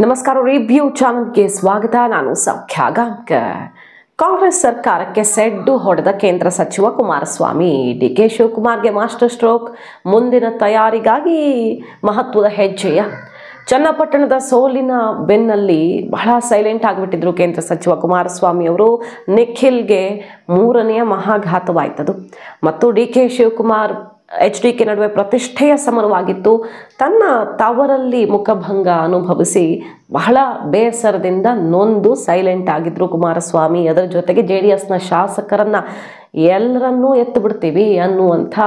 ನಮಸ್ಕಾರ, ರಿವ್ಯೂ ಚಾನಲ್ಗೆ ಸ್ವಾಗತ. ನಾನು ಸೌಖ್ಯ ಗಾಂವ್ಕರ್. ಕಾಂಗ್ರೆಸ್ ಸರ್ಕಾರಕ್ಕೆ ಸೆಡ್ಡು ಹೊಡೆದ ಕೇಂದ್ರ ಸಚಿವ ಕುಮಾರಸ್ವಾಮಿ. ಡಿಕೆ ಶಿವಕುಮಾರ್ಗೆ ಮಾಸ್ಟರ್ ಸ್ಟ್ರೋಕ್. ಮುಂದಿನ ತಯಾರಿಗಾಗಿ ಮಹತ್ವದ ಹೆಜ್ಜೆಯ. ಚನ್ನಪಟ್ಟಣದ ಸೋಲಿನ ಬೆನ್ನಲ್ಲಿ ಬಹಳ ಸೈಲೆಂಟ್ ಆಗಿಬಿಟ್ಟಿದ್ರು ಕೇಂದ್ರ ಸಚಿವ ಕುಮಾರಸ್ವಾಮಿ ಅವರು. ನಿಖಿಲ್ಗೆ ಮೂರನೆಯ ಮಹಾಘಾತವಾಯ್ತದು. ಮತ್ತು ಡಿಕೆ ಶಿವಕುಮಾರ್ HDK ನಡುವೆ ಪ್ರತಿಷ್ಠೆಯ ಸಮರವಾಗಿತ್ತು. ತನ್ನ ತವರಲ್ಲಿ ಮುಖಭಂಗ ಅನುಭವಿಸಿ ಬಹಳ ಬೇಸರದಿಂದ ನೊಂದು ಸೈಲೆಂಟ್ ಆಗಿದ್ರು ಕುಮಾರಸ್ವಾಮಿ. ಅದರ ಜೊತೆಗೆ JDSನ ಶಾಸಕರನ್ನ ಎಲ್ಲರನ್ನೂ ಎತ್ತು ಬಿಡ್ತೀವಿ ಅನ್ನುವಂಥ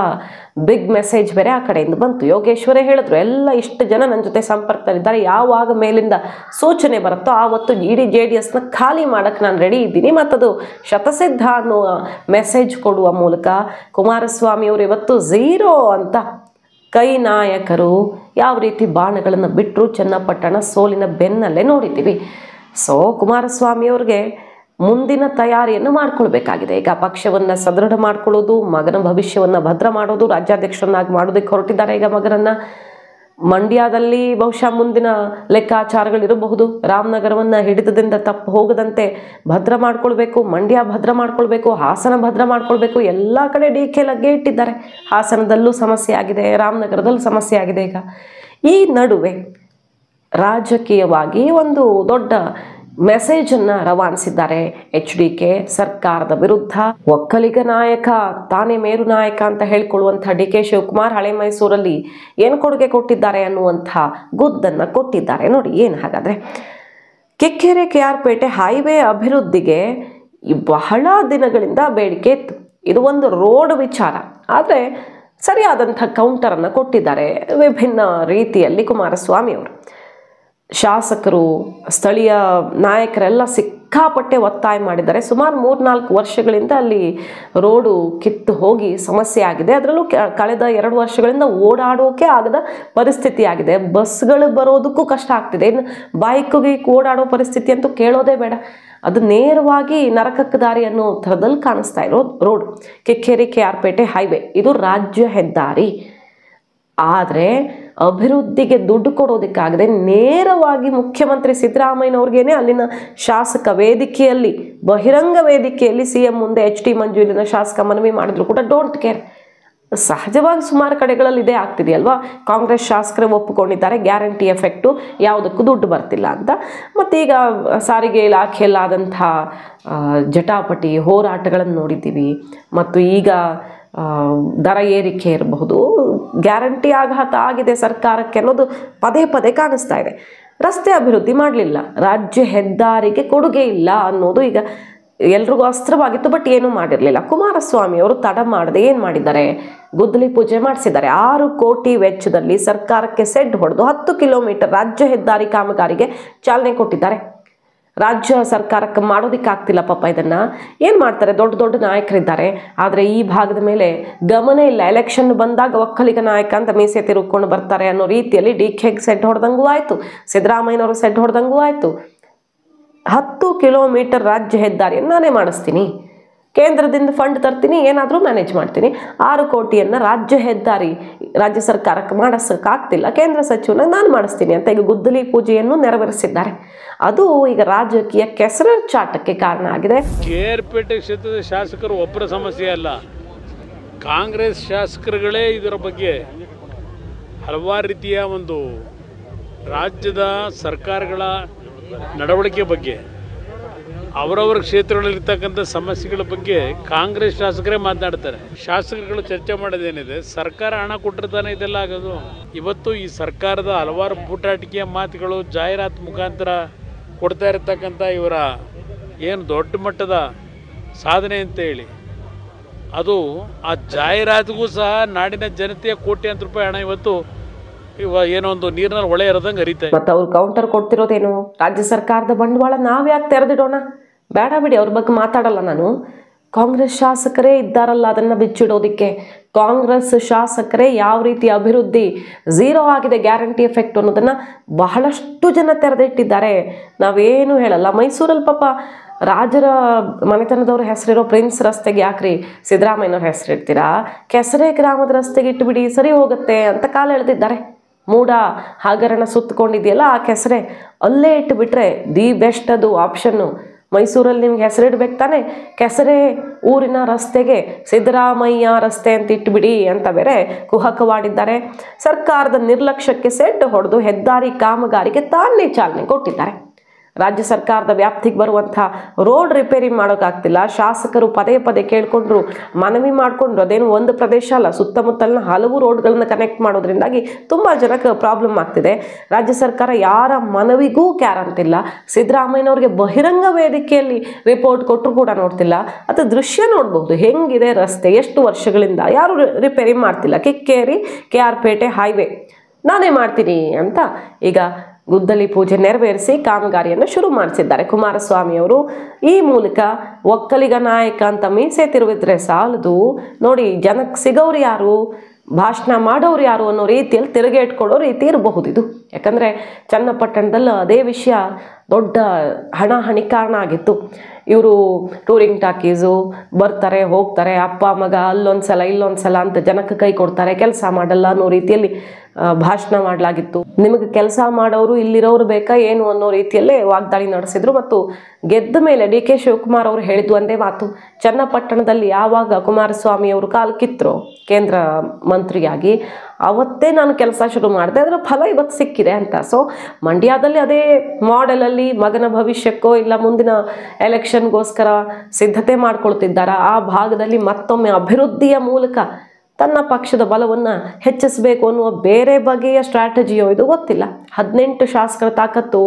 ಬಿಗ್ ಮೆಸೇಜ್ ಬೇರೆ ಆ ಕಡೆಯಿಂದ ಬಂತು. ಯೋಗೇಶ್ವರೇ ಹೇಳಿದ್ರು, ಎಲ್ಲ ಇಷ್ಟು ಜನ ನನ್ನ ಜೊತೆ ಸಂಪರ್ಕದಲ್ಲಿದ್ದಾರೆ, ಯಾವಾಗ ಮೇಲಿಂದ ಸೂಚನೆ ಬರುತ್ತೋ ಆವತ್ತು ಇಡೀ JDSನ ಖಾಲಿ ಮಾಡಕ್ಕೆ ನಾನು ರೆಡಿ ಇದ್ದೀನಿ, ಮತ್ತದು ಶತಸಿದ್ಧ ಅನ್ನುವ ಮೆಸೇಜ್ ಕೊಡುವ ಮೂಲಕ ಕುಮಾರಸ್ವಾಮಿ ಅವರು ಇವತ್ತು ಝೀರೋ ಅಂತ ಕೈ ನಾಯಕರು ಯಾವ ರೀತಿ ಬಾಣಗಳನ್ನು ಬಿಟ್ಟರು ಚನ್ನಪಟ್ಟಣ ಸೋಲಿನ ಬೆನ್ನಲ್ಲೇ ನೋಡಿದ್ದೀವಿ. ಸೊ ಕುಮಾರಸ್ವಾಮಿ ಅವ್ರಿಗೆ ಮುಂದಿನ ತಯಾರಿಯನ್ನು ಮಾಡ್ಕೊಳ್ಬೇಕಾಗಿದೆ. ಈಗ ಪಕ್ಷವನ್ನು ಸದೃಢ ಮಾಡ್ಕೊಳ್ಳೋದು, ಮಗನ ಭವಿಷ್ಯವನ್ನು ಭದ್ರ ಮಾಡೋದು, ರಾಜ್ಯಾಧ್ಯಕ್ಷರನ್ನಾಗಿ ಮಾಡೋದಕ್ಕೆ ಹೊರಟಿದ್ದಾರೆ ಈಗ ಮಗನನ್ನ. ಮಂಡ್ಯದಲ್ಲಿ ಬಹುಶಃ ಮುಂದಿನ ಲೆಕ್ಕಾಚಾರಗಳಿರಬಹುದು. ರಾಮನಗರವನ್ನು ಹಿಡಿತದಿಂದ ತಪ್ಪು ಹೋಗದಂತೆ ಭದ್ರ ಮಾಡ್ಕೊಳ್ಬೇಕು, ಮಂಡ್ಯ ಭದ್ರ ಮಾಡ್ಕೊಳ್ಬೇಕು, ಹಾಸನ ಭದ್ರ ಮಾಡ್ಕೊಳ್ಬೇಕು. ಎಲ್ಲ ಕಡೆ DK ಲಗ್ಗೆ ಇಟ್ಟಿದ್ದಾರೆ. ಹಾಸನದಲ್ಲೂ ಸಮಸ್ಯೆ ಆಗಿದೆ, ರಾಮನಗರದಲ್ಲೂ ಸಮಸ್ಯೆ ಆಗಿದೆ. ಈಗ ಈ ನಡುವೆ ರಾಜಕೀಯವಾಗಿ ಒಂದು ದೊಡ್ಡ ಮೆಸೇಜನ್ನು ರವಾನಿಸಿದ್ದಾರೆ HDK ಸರ್ಕಾರದ ವಿರುದ್ಧ. ಒಕ್ಕಲಿಗ ನಾಯಕ, ತಾನೇ ಮೇರು ನಾಯಕ ಅಂತ ಹೇಳ್ಕೊಳ್ಳುವಂಥ DK ಶಿವಕುಮಾರ್ ಹಳೆ ಮೈಸೂರಲ್ಲಿ ಏನು ಕೊಡುಗೆ ಕೊಟ್ಟಿದ್ದಾರೆ ಅನ್ನುವಂಥ ಗುದ್ದನ್ನು ಕೊಟ್ಟಿದ್ದಾರೆ. ನೋಡಿ ಏನು ಹಾಗಾದರೆ. ಕಿಕ್ಕೆರೆ KR ಹೈವೇ ಅಭಿವೃದ್ಧಿಗೆ ಬಹಳ ದಿನಗಳಿಂದ ಬೇಡಿಕೆ ಇತ್ತು. ಇದು ಒಂದು ರೋಡ್ ವಿಚಾರ, ಆದರೆ ಸರಿಯಾದಂಥ ಕೌಂಟರನ್ನು ಕೊಟ್ಟಿದ್ದಾರೆ ವಿಭಿನ್ನ ರೀತಿಯಲ್ಲಿ ಕುಮಾರಸ್ವಾಮಿ ಅವರು. ಶಾಸಕರು, ಸ್ಥಳೀಯ ನಾಯಕರೆಲ್ಲ ಸಿಕ್ಕಾಪಟ್ಟೆ ಒತ್ತಾಯ ಮಾಡಿದ್ದಾರೆ. ಸುಮಾರು 3-4 ವರ್ಷಗಳಿಂದ ಅಲ್ಲಿ ರೋಡು ಕಿತ್ತು ಹೋಗಿ ಸಮಸ್ಯೆ ಆಗಿದೆ. ಅದರಲ್ಲೂ ಕಳೆದ 2 ವರ್ಷಗಳಿಂದ ಓಡಾಡೋಕೆ ಆಗದ ಪರಿಸ್ಥಿತಿ ಆಗಿದೆ. ಬಸ್ಗಳು ಬರೋದಕ್ಕೂ ಕಷ್ಟ ಆಗ್ತಿದೆ. ಇನ್ನು ಬೈಕ್ಗೆ ಓಡಾಡೋ ಪರಿಸ್ಥಿತಿ ಅಂತೂ ಕೇಳೋದೇ ಬೇಡ. ಅದು ನೇರವಾಗಿ ನರಕಕ್ಕೆ ದಾರಿ ಅನ್ನೋ ಥರದಲ್ಲಿ ಕಾಣಿಸ್ತಾ ಇರೋ ರೋಡ್ ಕಿಕ್ಕೇರಿ KR ಹೈವೇ. ಇದು ರಾಜ್ಯ ಹೆದ್ದಾರಿ. ಆದರೆ ಅಭಿವೃದ್ಧಿಗೆ ದುಡ್ಡು ಕೊಡೋದಕ್ಕಾಗದೆ ನೇರವಾಗಿ ಮುಖ್ಯಮಂತ್ರಿ ಸಿದ್ದರಾಮಯ್ಯನವ್ರಿಗೇನೆ ಅಲ್ಲಿನ ಶಾಸಕ ವೇದಿಕೆಯಲ್ಲಿ, ಬಹಿರಂಗ ವೇದಿಕೆಯಲ್ಲಿ CM ಮುಂದೆ HT ಮಂಜು ಇಲ್ಲಿನ ಶಾಸಕ ಮನವಿ ಮಾಡಿದ್ರು ಕೂಡ ಡೋಂಟ್ ಕೇರ್. ಸಹಜವಾಗಿ ಸುಮಾರು ಕಡೆಗಳಲ್ಲಿ ಇದೇ ಆಗ್ತಿದೆಯಲ್ವಾ. ಕಾಂಗ್ರೆಸ್ ಶಾಸಕರೇ ಒಪ್ಪಿಕೊಂಡಿದ್ದಾರೆ ಗ್ಯಾರಂಟಿ ಎಫೆಕ್ಟು, ಯಾವುದಕ್ಕೂ ದುಡ್ಡು ಬರ್ತಿಲ್ಲ ಅಂತ. ಮತ್ತೀಗ ಸಾರಿಗೆ ಇಲಾಖೆಯಲ್ಲಾದಂಥ ಜಟಾಪಟಿ ಹೋರಾಟಗಳನ್ನು ನೋಡಿದ್ದೀವಿ. ಮತ್ತು ಈಗ ದರ ಏರಿಕೆ ಇರಬಹುದು, ಗ್ಯಾರಂಟಿ ಆಘಾತ ಆಗಿದೆ ಸರ್ಕಾರಕ್ಕೆ ಅನ್ನೋದು ಪದೇ ಪದೇ ಕಾಣಿಸ್ತಾ ಇದೆ. ರಸ್ತೆ ಅಭಿವೃದ್ಧಿ ಮಾಡಲಿಲ್ಲ, ರಾಜ್ಯ ಹೆದ್ದಾರಿಗೆ ಕೊಡುಗೆ ಇಲ್ಲ ಅನ್ನೋದು ಈಗ ಎಲ್ರಿಗೂ ಅಸ್ತ್ರವಾಗಿತ್ತು. ಬಟ್ ಏನೂ ಮಾಡಿರಲಿಲ್ಲ. ಕುಮಾರಸ್ವಾಮಿ ಅವರು ತಡ ಮಾಡದೆ ಏನು ಮಾಡಿದ್ದಾರೆ, ಗುದ್ದಲಿ ಪೂಜೆ ಮಾಡಿಸಿದ್ದಾರೆ. 6 ಕೋಟಿ ವೆಚ್ಚದಲ್ಲಿ ಸರ್ಕಾರಕ್ಕೆ ಸೆಡ್ ಹೊಡೆದು 10 ಕಿಲೋಮೀಟರ್ ರಾಜ್ಯ ಹೆದ್ದಾರಿ ಕಾಮಗಾರಿಗೆ ಚಾಲನೆ ಕೊಟ್ಟಿದ್ದಾರೆ. ರಾಜ್ಯ ಸರ್ಕಾರಕ್ಕೆ ಮಾಡೋದಕ್ಕಾಗ್ತಿಲ್ಲ ಪಾಪ. ಇದನ್ನು ಏನು ಮಾಡ್ತಾರೆ, ದೊಡ್ಡ ದೊಡ್ಡ ನಾಯಕರಿದ್ದಾರೆ, ಆದರೆ ಈ ಭಾಗದ ಮೇಲೆ ಗಮನ ಇಲ್ಲ. ಎಲೆಕ್ಷನ್ ಬಂದಾಗ ಒಕ್ಕಲಿಗ ನಾಯಕ ಅಂತ ಮೀಸೆ ತಿರುಗಿಕೊಂಡು ಬರ್ತಾರೆ ಅನ್ನೋ ರೀತಿಯಲ್ಲಿ DKಗೆ ಸೆಡ್ ಹೊಡೆದಂಗೂ ಆಯಿತು, ಸಿದ್ದರಾಮಯ್ಯನವರು ಸೆಡ್ ಹೊಡೆದಂಗೂ ಆಯಿತು. 10 ಕಿಲೋಮೀಟರ್ ರಾಜ್ಯ ಹೆದ್ದಾರಿಯನ್ನು ನಾನೇ ಮಾಡಿಸ್ತೀನಿ, ಕೇಂದ್ರದಿಂದ ಫಂಡ್ ತರ್ತೀನಿ, ಏನಾದರೂ ಮ್ಯಾನೇಜ್ ಮಾಡ್ತೀನಿ. 6 ಕೋಟಿಯನ್ನು ರಾಜ್ಯ ಹೆದ್ದಾರಿ ರಾಜ್ಯ ಸರ್ಕಾರಕ್ಕೆ ಮಾಡಿಸೋಕ್ಕಾಗ್ತಿಲ್ಲ, ಕೇಂದ್ರ ಸಚಿವನ ನಾನು ಮಾಡಿಸ್ತೀನಿ ಅಂತ ಈಗ ಗುದ್ದಲಿ ಪೂಜೆಯನ್ನು ನೆರವೇರಿಸಿದ್ದಾರೆ. ಅದು ಈಗ ರಾಜಕೀಯ ಕೆಸರಚಾಟಕ್ಕೆ ಕಾರಣ ಆಗಿದೆ. KR ಕ್ಷೇತ್ರದ ಶಾಸಕರು ಒಬ್ಬರ ಸಮಸ್ಯೆ ಅಲ್ಲ, ಕಾಂಗ್ರೆಸ್ ಶಾಸಕರುಗಳೇ ಇದರ ಬಗ್ಗೆ ಹಲವಾರು ರೀತಿಯ ಒಂದು ರಾಜ್ಯದ ಸರ್ಕಾರಗಳ ನಡವಳಿಕೆ ಬಗ್ಗೆ, ಅವರವರ ಕ್ಷೇತ್ರಗಳಲ್ಲಿರ್ತಕ್ಕಂಥ ಸಮಸ್ಯೆಗಳ ಬಗ್ಗೆ ಕಾಂಗ್ರೆಸ್ ಶಾಸಕರೇ ಮಾತನಾಡ್ತಾರೆ. ಶಾಸಕರುಗಳು ಚರ್ಚೆ ಮಾಡೋದೇನಿದೆ, ಸರ್ಕಾರ ಹಣ ಕೊಟ್ಟಿರ್ತಾನೆ ಇದೆಲ್ಲ ಆಗೋದು. ಇವತ್ತು ಈ ಸರ್ಕಾರದ ಹಲವಾರು ಪೂಟಾಟಿಕೆಯ ಮಾತುಗಳು, ಜಾಹೀರಾತು ಮುಖಾಂತರ ಕೊಡ್ತಾ ಇರತಕ್ಕಂಥ ಇವರ ಏನು ದೊಡ್ಡ ಮಟ್ಟದ ಸಾಧನೆ ಅಂತ ಹೇಳಿ, ಅದು ಆ ಜಾಹೀರಾತಿಗೂ ಸಹ ನಾಡಿನ ಜನತೆಯ ಕೋಟ್ಯಾಂತರ ರೂಪಾಯಿ ಹಣ ಇವತ್ತು ಏನೋ ಒಂದು ನೀರಿನಲ್ಲಿ ಹೊಳೆ ಇರೋದಂಗೆ ಹರಿತಾ ಇದೆ. ಮತ್ತು ಅವ್ರು ಕೌಂಟರ್ ಕೊಡ್ತಿರೋದೇನು, ರಾಜ್ಯ ಸರ್ಕಾರದ ಬಂಡವಾಳ ನಾವ್ಯಾಕೆ ತೆರೆದಿಡೋಣ, ಬೇಡ ಬಿಡಿ, ಅವ್ರ ಬಗ್ಗೆ ಮಾತಾಡಲ್ಲ ನಾನು. ಕಾಂಗ್ರೆಸ್ ಶಾಸಕರೇ ಇದ್ದಾರಲ್ಲ ಅದನ್ನು ಬಿಚ್ಚಿಡೋದಕ್ಕೆ. ಕಾಂಗ್ರೆಸ್ ಶಾಸಕರೇ ಯಾವ ರೀತಿ ಅಭಿವೃದ್ಧಿ ಝೀರೋ ಆಗಿದೆ, ಗ್ಯಾರಂಟಿ ಎಫೆಕ್ಟ್ ಅನ್ನೋದನ್ನು ಬಹಳಷ್ಟು ಜನ ತೆರೆದಿಟ್ಟಿದ್ದಾರೆ. ನಾವೇನು ಹೇಳಲ್ಲ. ಮೈಸೂರಲ್ಲಿ ಪಾಪ ರಾಜರ ಮನೆತನದವ್ರ ಹೆಸರಿರೋ ಪ್ರಿನ್ಸ್ ರಸ್ತೆಗೆ ಯಾಕ್ರಿ ಸಿದ್ದರಾಮಯ್ಯನವ್ರ ಹೆಸರಿಡ್ತೀರಾ, ಕೆಸರೆ ಗ್ರಾಮದ ರಸ್ತೆಗೆ ಇಟ್ಟುಬಿಡಿ ಸರಿ ಹೋಗುತ್ತೆ ಅಂತ ಕಾಲ ಎಳೆದಿದ್ದಾರೆ. ಮೂಡ ಹಗರಣ ಸುತ್ತಕೊಂಡಿದೆಯಲ್ಲ ಆ ಕೆಸರೆ ಅಲ್ಲೇ ಇಟ್ಟುಬಿಟ್ರೆ ದಿ ಬೆಸ್ಟ್ ಅದು ಆಪ್ಷನ್ನು. ಮೈಸೂರಲ್ಲಿ ನಿಮ್ಗೆ ಹೆಸರಿಡ್ಬೇಕು ತಾನೆ, ಕೆಸರೆ ಊರಿನ ರಸ್ತೆಗೆ ಸಿದ್ದರಾಮಯ್ಯ ರಸ್ತೆ ಅಂತ ಇಟ್ಟುಬಿಡಿ ಅಂತ ಬೇರೆ ಕುಹಕವಾಡಿದ್ದಾರೆ. ಸರ್ಕಾರದ ನಿರ್ಲಕ್ಷ್ಯಕ್ಕೆ ಸೆಡ್ಡು ಹೊಡೆದು ಹೆದ್ದಾರಿ ಕಾಮಗಾರಿಗೆ ತಾನೇ ಚಾಲನೆ ಕೊಟ್ಟಿದ್ದಾರೆ. ರಾಜ್ಯ ಸರ್ಕಾರದ ವ್ಯಾಪ್ತಿಗೆ ಬರುವಂಥ ರೋಡ್ ರಿಪೇರಿ ಮಾಡೋಕ್ಕಾಗ್ತಿಲ್ಲ. ಶಾಸಕರು ಪದೇ ಪದೇ ಕೇಳಿಕೊಂಡ್ರು, ಮನವಿ ಮಾಡಿಕೊಂಡ್ರು. ಅದೇನು ಒಂದು ಪ್ರದೇಶ ಅಲ್ಲ, ಸುತ್ತಮುತ್ತಲಿನ ಹಲವು ರೋಡ್ಗಳನ್ನ ಕನೆಕ್ಟ್ ಮಾಡೋದ್ರಿಂದಾಗಿ ತುಂಬ ಜನಕ್ಕೆ ಪ್ರಾಬ್ಲಮ್ ಆಗ್ತಿದೆ. ರಾಜ್ಯ ಸರ್ಕಾರ ಯಾರ ಮನವಿಗೂ ಕ್ಯಾರ್ ಅಂತಿಲ್ಲ. ಸಿದ್ದರಾಮಯ್ಯನವ್ರಿಗೆ ಬಹಿರಂಗ ವೇದಿಕೆಯಲ್ಲಿ ರಿಪೋರ್ಟ್ ಕೊಟ್ಟರು ಕೂಡ ನೋಡ್ತಿಲ್ಲ. ಅದು ದೃಶ್ಯ ನೋಡ್ಬೋದು, ಹೆಂಗಿದೆ ರಸ್ತೆ, ಎಷ್ಟು ವರ್ಷಗಳಿಂದ ಯಾರು ರಿಪೇರಿ ಮಾಡ್ತಿಲ್ಲ. ಕಿಕ್ಕೇರಿ KR ಪೇಟೆ ಹೈವೇ ನಾನೇ ಮಾಡ್ತೀನಿ ಅಂತ ಈಗ ಗುದ್ದಲಿ ಪೂಜೆ ನೆರವೇರಿಸಿ ಕಾಮಗಾರಿಯನ್ನು ಶುರು ಮಾಡಿಸಿದ್ದಾರೆ ಕುಮಾರಸ್ವಾಮಿ ಅವರು. ಈ ಮೂಲಕ ಒಕ್ಕಲಿಗ ನಾಯಕ ಅಂತ ಮೀಸೆ ತಿರುವಿದ್ರೆ ಸಾಲದು, ನೋಡಿ ಜನಕ್ಕೆ ಸಿಗೋರು ಯಾರು, ಭಾಷಣ ಮಾಡೋರು ಯಾರು ಅನ್ನೋ ರೀತಿಯಲ್ಲಿ ತಿರುಗಿ ಇಟ್ಕೊಳ್ಳೋ ರೀತಿ ಇರಬಹುದು ಇದು. ಯಾಕಂದರೆ ಚನ್ನಪಟ್ಟಣದಲ್ಲಿ ಅದೇ ವಿಷಯ ದೊಡ್ಡ ಹಣಾಹಣಿ ಕಾರಣ ಆಗಿತ್ತು. ಇವರು ಟೂರಿಂಗ್ ಟಾಕೀಸು ಬರ್ತಾರೆ ಹೋಗ್ತಾರೆ, ಅಪ್ಪ ಮಗ ಅಲ್ಲೊಂದ್ಸಲ ಇಲ್ಲೊಂದ್ಸಲ ಅಂತ ಜನಕ್ಕೆ ಕೈ ಕೊಡ್ತಾರೆ, ಕೆಲಸ ಮಾಡಲ್ಲ ಅನ್ನೋ ರೀತಿಯಲ್ಲಿ ಭಾಷಣ ಮಾಡಲಾಗಿತ್ತು. ನಿಮಗೆ ಕೆಲಸ ಮಾಡೋರು ಇಲ್ಲಿರೋರು ಬೇಕಾ ಏನು ಅನ್ನೋ ರೀತಿಯಲ್ಲೇ ವಾಗ್ದಾಳಿ ನಡೆಸಿದ್ರು. ಮತ್ತು ಗೆದ್ದ ಮೇಲೆ DK ಶಿವಕುಮಾರ್ ಅವರು ಹೇಳಿದ್ದು ಒಂದೇ ಮಾತು, ಚನ್ನಪಟ್ಟಣದಲ್ಲಿ ಯಾವಾಗ ಕುಮಾರಸ್ವಾಮಿ ಅವರು ಕಾಲು ಕಿತ್ತರೋ ಕೇಂದ್ರ ಮಂತ್ರಿಯಾಗಿ ಅವತ್ತೇ ನಾನು ಕೆಲಸ ಶುರು ಮಾಡಿದೆ, ಅದರ ಫಲ ಇವತ್ತು ಸಿಕ್ಕಿದೆ ಅಂತ. ಸೊ ಮಂಡ್ಯದಲ್ಲಿ ಅದೇ ಮಾಡೆಲಲ್ಲಿ ಮಗನ ಭವಿಷ್ಯಕ್ಕೋ ಇಲ್ಲ ಮುಂದಿನ ಎಲೆಕ್ಷನ್ಗೋಸ್ಕರ ಸಿದ್ಧತೆ ಮಾಡ್ಕೊಳ್ತಿದ್ದಾರೆ. ಆ ಭಾಗದಲ್ಲಿ ಮತ್ತೊಮ್ಮೆ ಅಭಿವೃದ್ಧಿಯ ಮೂಲಕ ತನ್ನ ಪಕ್ಷದ ಬಲವನ್ನು ಹೆಚ್ಚಿಸಬೇಕು ಅನ್ನುವ ಬೇರೆ ಬಗೆಯ ಸ್ಟ್ರಾಟಜಿಯೋ ಇದು ಗೊತ್ತಿಲ್ಲ. 18 ಶಾಸಕರ ತಾಕತ್ತು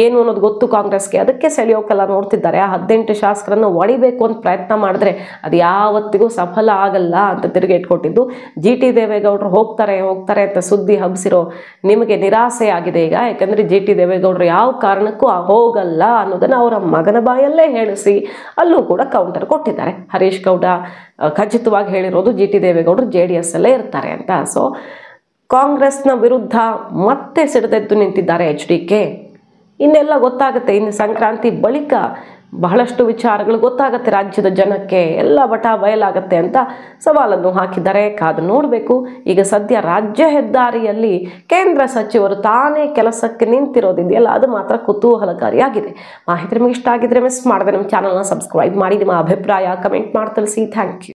ಏನು ಅನ್ನೋದು ಗೊತ್ತು ಕಾಂಗ್ರೆಸ್ಗೆ, ಅದಕ್ಕೆ ಸೆಳೆಯೋಕೆಲ್ಲ ನೋಡ್ತಿದ್ದಾರೆ. ಆ 18 ಶಾಸಕರನ್ನು ಒಡಿಬೇಕು ಅಂತ ಪ್ರಯತ್ನ ಮಾಡಿದ್ರೆ ಅದು ಯಾವತ್ತಿಗೂ ಸಫಲ ಆಗಲ್ಲ ಅಂತ ತಿರುಗಿ ಇಟ್ಕೊಟ್ಟಿದ್ದು. GT ದೇವೇಗೌಡರು ಹೋಗ್ತಾರೆ ಅಂತ ಸುದ್ದಿ ಹಬ್ಬಿಸಿರೋ ನಿಮಗೆ ನಿರಾಸೆ ಆಗಿದೆ ಈಗ. ಯಾಕಂದರೆ GT ದೇವೇಗೌಡರು ಯಾವ ಕಾರಣಕ್ಕೂ ಹೋಗಲ್ಲ ಅನ್ನೋದನ್ನು ಅವರ ಮಗನ ಬಾಯಲ್ಲೇ ಹೇಳಿಸಿ ಅಲ್ಲೂ ಕೂಡ ಕೌಂಟರ್ ಕೊಟ್ಟಿದ್ದಾರೆ. ಹರೀಶ್ ಗೌಡ ಖಚಿತವಾಗಿ ಹೇಳಿರೋದು GT ದೇವೇಗೌಡರು JDS ಅಲ್ಲೇ ಇರ್ತಾರೆ ಅಂತ. ಸೊ ಕಾಂಗ್ರೆಸ್ನ ವಿರುದ್ಧ ಮತ್ತೆ ಸಿಡಿದೆದ್ದು ನಿಂತಿದ್ದಾರೆ HDK. ಇನ್ನೆಲ್ಲ ಗೊತ್ತಾಗುತ್ತೆ, ಇನ್ನು ಸಂಕ್ರಾಂತಿ ಬಳಿಕ ಬಹಳಷ್ಟು ವಿಚಾರಗಳು ಗೊತ್ತಾಗುತ್ತೆ ರಾಜ್ಯದ ಜನಕ್ಕೆ, ಎಲ್ಲ ಬಟಾ ಬಯಲಾಗತ್ತೆ ಅಂತ ಸವಾಲನ್ನು ಹಾಕಿದ್ದಾರೆ. ಕಾದು ನೋಡಬೇಕು. ಈಗ ಸದ್ಯ ರಾಜ್ಯ ಹೆದ್ದಾರಿಯಲ್ಲಿ ಕೇಂದ್ರ ಸಚಿವರು ತಾನೇ ಕೆಲಸಕ್ಕೆ ನಿಂತಿರೋದಿದೆಯಲ್ಲ, ಅದು ಮಾತ್ರ ಕುತೂಹಲಕಾರಿಯಾಗಿದೆ. ಮಾಹಿತಿ ನಿಮಗೆ ಇಷ್ಟ ಆಗಿದ್ರೆ ಮಿಸ್ ಮಾಡದೆ ನಮ್ಮ ಚಾನಲ್ನ ಸಬ್ಸ್ಕ್ರೈಬ್ ಮಾಡಿ, ನಿಮ್ಮ ಅಭಿಪ್ರಾಯ ಕಮೆಂಟ್ ಮಾಡಿ ತಿಳಿಸಿ. Thank you.